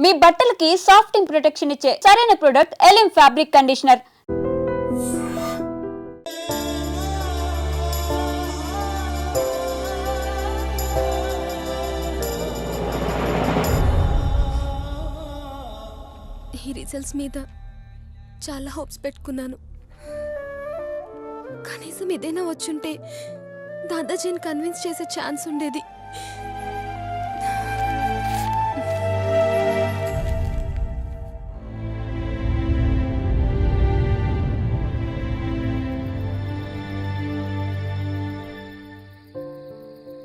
మీ బట్టలకి సాఫ్టింగ్ ప్రొటెక్షన్ ఇచ్చే సరైన ప్రొడక్ట్ ఎలిమ్ ఫ్యాబ్రిక్ కండిషనర్. ఈ రిజల్ట్స్ మీద చాలా హోప్స్ పెట్టుకున్నాను. కనీసం ఏదైనా వచ్చుంటే దాదాజీని కన్విన్స్ చేసే ఛాన్స్ ఉండేది.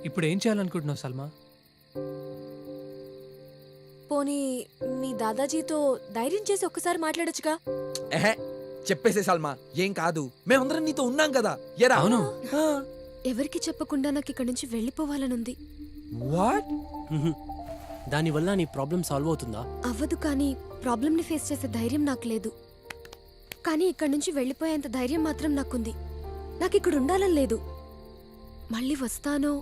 ఇప్పుడు ఏం చేయాలనుకుంటున్నావు సల్మా? పోనీ మీ దాదాజీతో ధైర్యం చేసి ఒక్కసారి మాట్లాడొచ్చుగా. చెప్పేసే సల్మా, ఏం కాదు, మేమందరం నీతో ఉన్నాం కదా. ఎరా అవును. ఎవరికి చెప్పకుండా నాకు ఇక్కడి నుంచి వెళ్ళిపోవాలనుంది. వాట్? దానివల్ల నీ ప్రాబ్లం సాల్వ్ అవుతుందా? అవ్వదు, కానీ ప్రాబ్లంని ఫేస్ చేసే ధైర్యం నాకు లేదు. కానీ ఇక్కడి నుంచి వెళ్ళిపోయేంత ధైర్యం మాత్రం నాకుంది. నాకు ఇక్కడ ఉండాలని లేదు. మళ్ళీ వస్తానో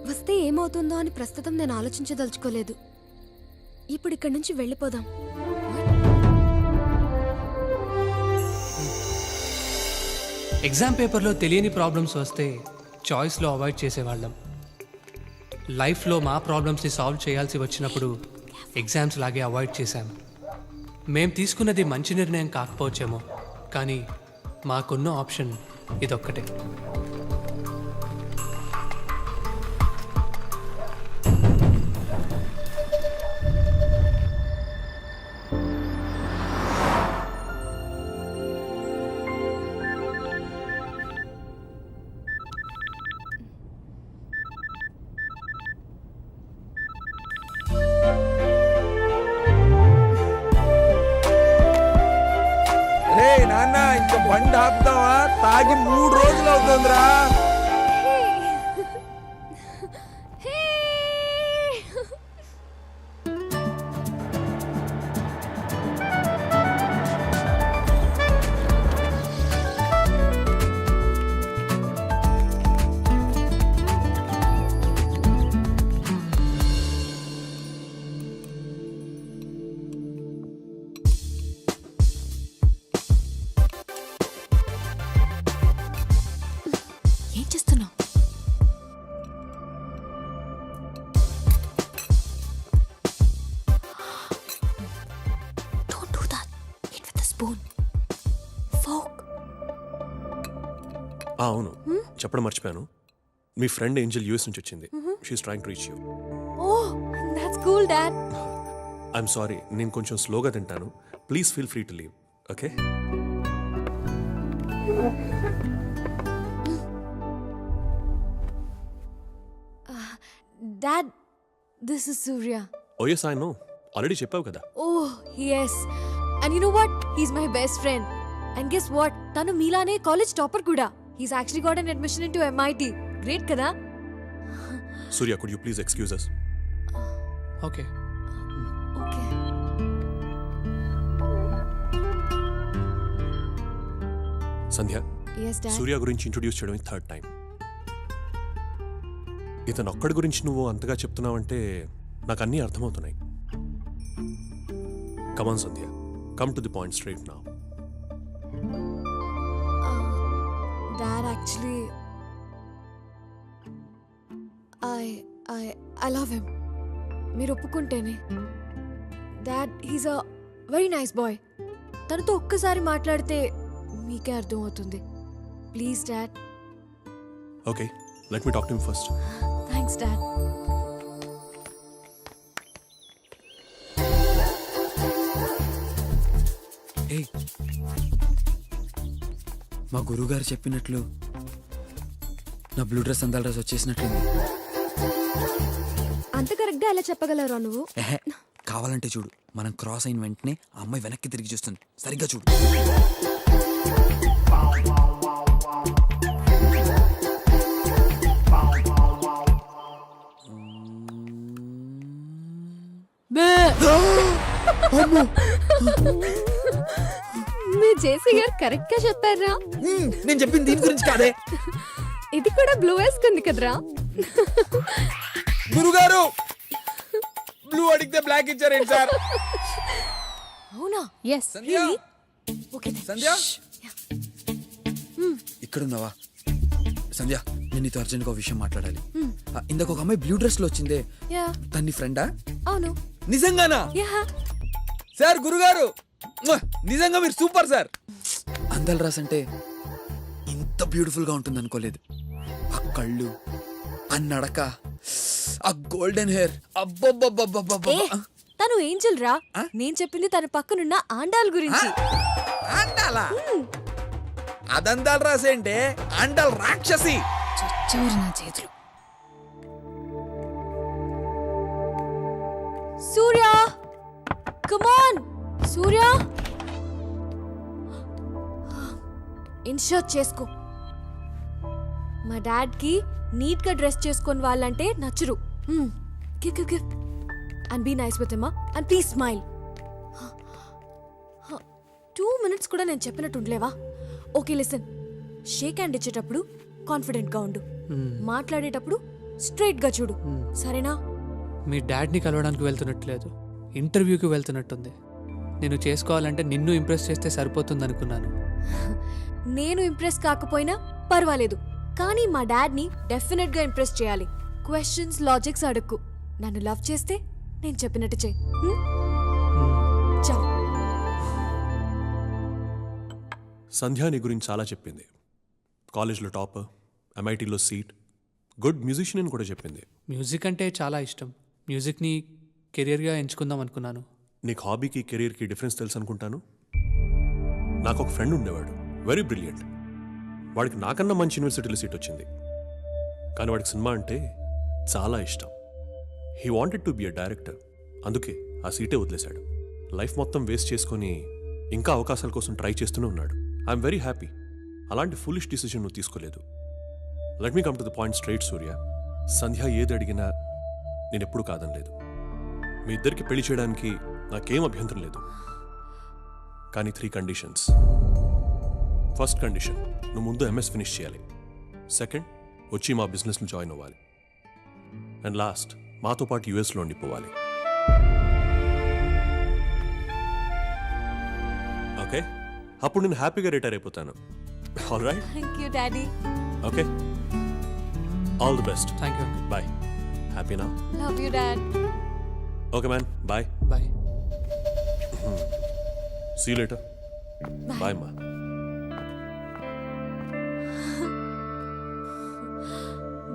వస్తే ఏమవుతుందో అని ప్రస్తుతం నేను ఆలోచించదలుచుకోలేదు. ఇప్పుడు ఇక్కడి నుంచి వెళ్ళిపోదాం. ఎగ్జామ్ పేపర్లో తెలియని ప్రాబ్లమ్స్ వస్తే చాయిస్లో అవాయిడ్ చేసేవాళ్ళం. లైఫ్లో మా ప్రాబ్లమ్స్ని సాల్వ్ చేయాల్సి వచ్చినప్పుడు ఎగ్జామ్స్ లాగే అవాయిడ్ చేశాం. మేం తీసుకున్నది మంచి నిర్ణయం కాకపోవచ్చేమో, కానీ మాకున్న ఆప్షన్ ఇదొక్కటే. రే నాన్న, ఇంక బండి ఆపుతావా? తాగి 3 రోజులు అవుతుందిరా. ఏం చేస్తున్నావు? Don't do that. Eat with a spoon. Fork. అవును, చెప్పడం మర్చిపోయాను. మీ ఫ్రెండ్ ఏంజల్ యూఎస్ నుంచి వచ్చింది. She's trying to reach you. Oh, that's cool, Dad. I am sorry, నేను కొంచెం స్లోగా తింటాను. Please feel free to leave. Okay? Dad, this is Surya. Oh yes, I know. Already చెప్పావు కదా. Oh, yes. And you know what? He's my best friend. And guess what? Tanu Milane college topper kuda. He's actually got an admission into MIT. Great kada? Surya, could you please excuse us? Okay. Okay. Sandhya, Yes, Dad. Surya గురించి introduce చేయడం 3rd time. ఇతను ఒక్కడి గురించి నువ్వు అంతగా చెప్తున్నావంటే నాకు అన్నీ అర్థమవుతున్నాయి. Come on Sandhya, come to the point straight now. Dad, actually, I love him. మీరు ఒప్పుకుంటేనే. Dad, he's a very nice boy. తనతో ఒక్కసారి మాట్లాడితే మీకే అర్థం అవుతుంది. Please dad. Okay, let me talk to him first. Thanks dad. ఏయ్, మా గురువుగారు చెప్పినట్లు నా బ్లూ డ్రెస్ అందాల డ్రెస్ వచ్చేసినట్లుంది. అంత కరెక్ట్గా ఎలా చెప్పగలరా నువ్వు? ఎహే, కావాలంటే చూడు. మనం క్రాస్ అయిన వెంటనే ఆ అమ్మాయి వెనక్కి తిరిగి చూస్తుంది. సరిగ్గా చూడు. మీ జేసీ గారు కరెక్ట్ గా చెప్పారా? నేను చెప్పింది దీని గురించి కాదే. ఇది కూడా బ్లూ వేసుకుంది కదరా. గురుగారు, బ్లూ అడిగితే బ్లాక్ ఇచ్చారేంటి సార్? అవునా? ఎస్ సంధ్య ఓకే సంధ్య ఇక్కడ ఉన్నావా? సంధ్య నేను నీతో అర్జెంట్గా ఒక విషయం మాట్లాడాలి. ఇందాక ఒక అమ్మాయి బ్లూ డ్రెస్ లో వచ్చిందే, యా తన్ని ఫ్రెండా? అవును. నిజంగానా? యా సార్ గురుగారు నిజంగా మీరు సూపర్ సార్. అందాల రాస్ అంటే ఇంత బ్యూటిఫుల్ గా ఉంటుంది అనుకోలేదు. ఆ కళ్ళు, ఆ నడక, ఆ గోల్డెన్ హెయిర్, అబ్బబ్బబ్బబ్బబ్బబ్బ. ఏ తను ఏంజల్ రా. నేను చెప్పింది తన పక్కనున్న ఆండాల్ గురించి. అండాలా? అదందాల రాసేంటే అండాల్ రాక్షసి. చచ్చారు నా చేతులు. Surya come on Surya, inshirt చేసుకో. మా డాడ్ కి నీట్ గా డ్రెస్ చేసుకొని వాళ్ళంటే నచ్చరు. Give give give and be nice with him and please smile. 2 minutes కూడా నేను చెప్పినట్టు ఉండలేవా? ఓకే లిసన్, షేక్ హ్యాండ్ ఇచ్చేటప్పుడు కాన్ఫిడెంట్ గా ఉండు, మాట్లాడేటప్పుడు స్ట్రైట్ గా చూడు, సరేనా? మీ డాడ్ని కలవడానికి వెళ్తున్నట్లేదు, ఇంటర్వ్యూకి వెళ్తున్నట్టుంది. నేను చేసుకోవాలంటే నిన్ను ఇంప్రెస్ చేస్తే సరిపోతుంది అనుకున్నాను. నేను ఇంప్రెస్ కాకపోయినా పర్వాలేదు, కానీ మా డాడ్ని డెఫినెట్ గా ఇంప్రెస్ చేయాలి. క్వశ్చన్స్ లాజిక్స్ అడుక్కు. నన్ను లవ్ చేస్తే నేను చెప్పినట్టు చెయ్యి. చాలు. సంధ్య నీ గురించి చాలా చెప్పింది. కాలేజ్లో టాపర్, MITలో సీట్, గుడ్ మ్యూజిషియన్ అని కూడా చెప్పింది. మ్యూజిక్ అంటే చాలా ఇష్టం. మ్యూజిక్ని కెరియర్గా ఎంచుకుందాం అనుకున్నాను. నీకు హాబీకి కెరీర్కి డిఫరెన్స్ తెలుసు అనుకుంటాను. నాకు ఒక ఫ్రెండ్ ఉండేవాడు, వెరీ బ్రిలియంట్. వాడికి నాకన్నా మంచి యూనివర్సిటీలో సీట్ వచ్చింది, కానీ వాడికి సినిమా అంటే చాలా ఇష్టం. He wanted to be a director. అందుకే ఆ సీటే వదిలేశాడు. లైఫ్ మొత్తం వేస్ట్ చేసుకొని ఇంకా అవకాశాల కోసం ట్రై చేస్తూనే ఉన్నాడు. I'm very happy. అలాంటి ఫులిష్ డిసిషన్ నువ్వు తీసుకోలేదు. Let me come to the point straight Surya. Sandhya ఏది అడిగినా నేను ఎప్పుడూ కాదనలేదు. మీ ఇద్దరికి పెళ్లి చేయడానికి నాకేం అభ్యంతరం లేదు, కానీ 3 కండిషన్స్. ఫస్ట్ కండిషన్, నువ్వు ముందు MS ఫినిష్ చేయాలి. సెకండ్, వచ్చి మా బిజినెస్లో జాయిన్ అవ్వాలి. అండ్ లాస్ట్, మాతో పాటు యుఎస్లో ఉండిపోవాలి. ఓకే, అప్పుడు నేను హ్యాపీగా రిటైర్ అయిపోతాను. All right? Thank you daddy. Okay, all the best. Thank you. Bye. హ్యాపీనా? Love you dad. Okay man, bye. Bye. See you later. Bye మా.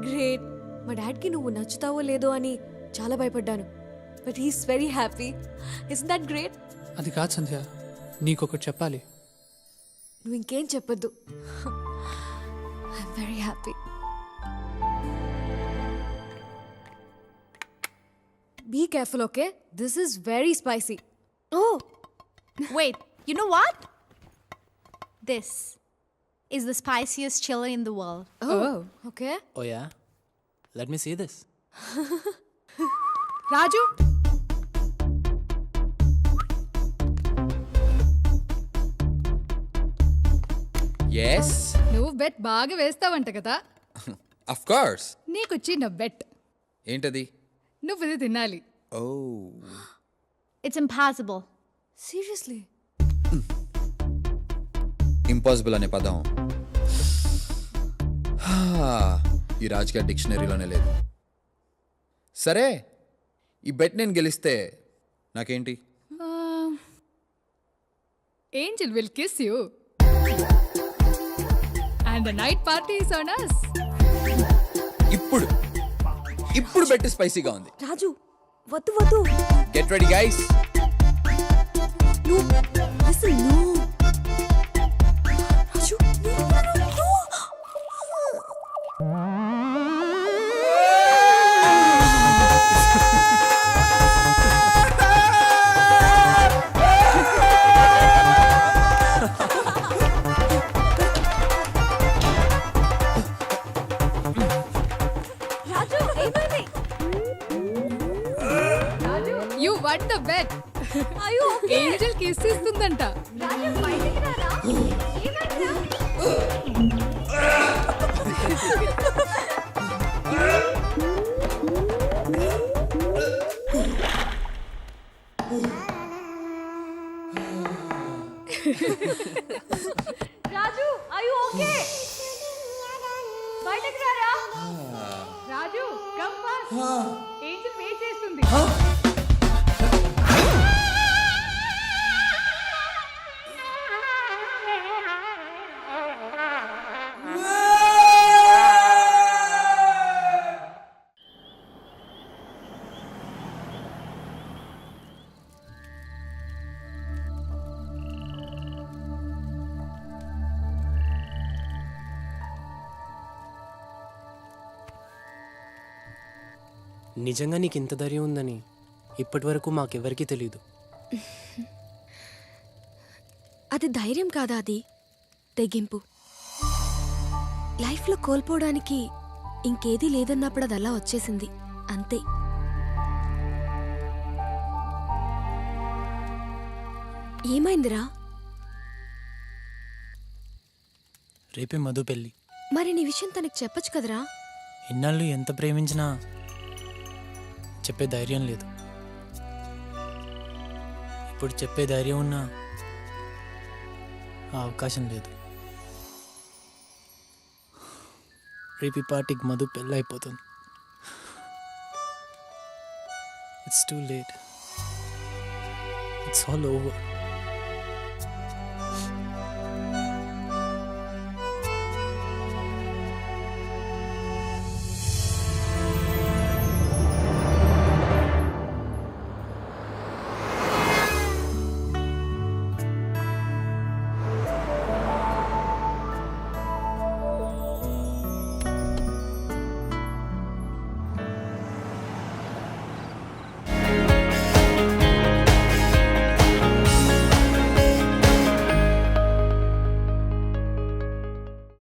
గ్రేట్. మా డాడ్కి నువ్వు నచ్చుతావో లేదో అని చాలా భయపడ్డాను, but he's very happy. Isn't that గ్రేట్? అది కాదు సంధ్య, నీకొకటి చెప్పాలి. నువ్వు ఇంకేం చెప్పొద్దు. I'm very happy. Be careful, okay? This is very spicy. Oh, wait, you know what? This is the spiciest chili in the world. Oh, okay. Oh yeah, let me see this. Raju, yes నువ్వు bet బాగా వేస్తావంట కదా. Of course. నీకు చిన్న bet. ఏంటది? నువ్వు ఇది తినాలి. Oh it's impossible. Seriously? Impossible అనే పదం ఈ రాజకీయ డిక్షనరీలోనే లేదు. సరే, ఈ బెట్ నేను గెలిస్తే నాకేంటి? Angel will kiss you. And the night party is on us. ఇప్పుడు బెట్ స్పైసీగా ఉంది. రాజు, వద్దు వద్దు. Get ready guys. No, listen, no. Raju, no. Raju, ఏమైంది? You won the bet. అయ్యో, Angel kiss ఇస్తుందంట. రాజు బయటికి రారా? ఏమైందిరా? రాజు are you okay? బయటకు రారా రాజు కమ్ ఫాస్ట్ ఏంజెల్ వెయిట్ చేస్తుంది. నిజంగా నీకు ఇంత ధైర్యం ఉందని ఇప్పటి వరకు మాకెవరికీ తెలియదు. అది ధైర్యం కాదా, అది తెగింపు. లైఫ్లో కోల్పోవడానికి ఇంకేదీ లేదన్నప్పుడు అది అలా వచ్చేసింది అంతే. ఏమైందిరా? రేపే మధు పెళ్ళి. మరి నీ విషయం తనకు చెప్పొచ్చు కదరా? ఇన్నాళ్ళు ఎంత ప్రేమించినా చెప్పే ధైర్యం లేదు. ఇప్పుడు చెప్పే ధైర్యం ఉన్నా ఆ అవకాశం లేదు. రేపు ఈ పార్టీకి మధు పెళ్ళి అయిపోతుంది. It's too late. It's all over.